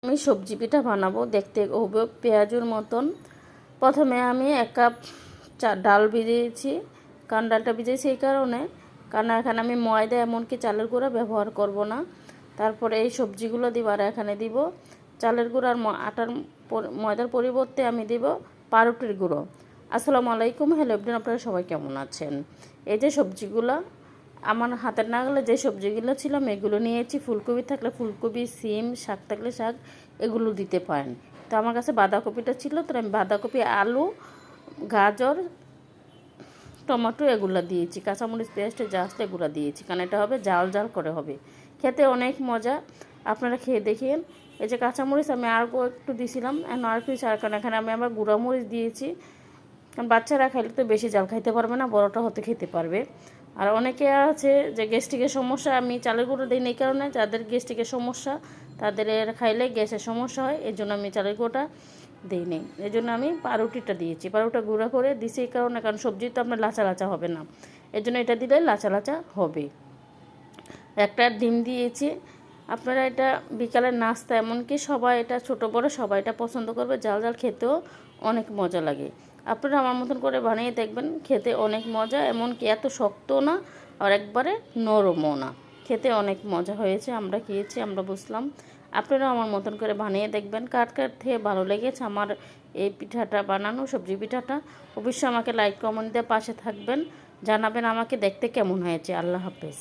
আমি সবজি পিঠা বানাবো, দেখতে হবে পেঁয়াজুর মতন। প্রথমে আমি 1 কাপ ডাল ভিজিয়েছি, কারণ ডালটা ভিজিয়েছি এই কারণে, কারণ এখানে আমি ময়দা এমনকি চালের গুঁড়া ব্যবহার করব না। তারপরে এই সবজিগুলো দিব, আর এখানে দিব চালের গুঁড়ো আর ময়দার পরিবর্তে আমি দিব পাউরুটির গুঁড়ো। আসসালামু আলাইকুম, হ্যালো এভরিওয়ান, আপনারা সবাই কেমন আছেন? এই যে সবজিগুলো আমার হাতের নাগালে, যে সবজিগুলো ছিল আমি এগুলো নিয়েছি। ফুলকপি থাকলে ফুলকপি, সিম, শাক থাকলে শাক, এগুলো দিতে পারেন। তো আমার কাছে বাঁধাকপিটা ছিল, তো আমি বাঁধাকপি, আলু, গাজর, টমেটো এগুলো দিয়েছি, কাঁচামরিচ পেস্ট যা আসতে এগুলো দিয়েছি, কারণ এটা হবে জাল জাল করে হবে, খেতে অনেক মজা। আপনারা খেয়ে দেখেন। এই যে কাঁচামরিচ আমি আর একটু দিয়েছিলাম, আর কিছু, আর কারণ এখানে আমি আবার গুঁড়ামরিচ দিয়েছি, কারণ বাচ্চারা খাইলে তো বেশি জাল খাইতে পারবে না, বড়টা হতে খেতে পারবে। আর অনেকে আছে যে গ্যাস্ট্রিকের সমস্যা, আমি চালের গুঁড়ো দিই না এই কারণে, যাদের গ্যাস্ট্রিকের সমস্যা তাদের খাইলে গ্যাসের সমস্যা হয়, এই জন্য আমি চালের গুঁড়োটা দিই নি। এই জন্য আমি পাউরুটিটা দিয়েছি, পাউরুটা গুঁড়া করে দিছি এই কারণে, কারণ সবজি তো আপনার লাচা লাচা হবে না, এর জন্য এটা দিলে লাচা লাচা হবে। একটা ডিম দিয়েছি। আপনারা এটা বিকালের নাস্তা, এমনকি সবাই এটা, ছোটো বড়ো সবাই এটা পছন্দ করবে, জাল জাল খেতেও অনেক মজা লাগে। আপনারা আমার মতন করে বানিয়ে দেখবেন, খেতে অনেক মজা, এমনকি এত শক্ত না আর একবারে নরমও না, খেতে অনেক মজা হয়েছে। আমরা খেয়েছি, আমরা বুঝলাম। আপনারা আমার মতন করে বানিয়ে দেখবেন। কার কার থেকে ভালো লেগেছে আমার এই পিঠাটা বানানো, সবজি পিঠাটা, অবশ্যই আমাকে লাইক কমেন্ট দিয়ে পাশে থাকবেন, জানাবেন আমাকে দেখতে কেমন হয়েছে। আল্লাহ হাফেজ।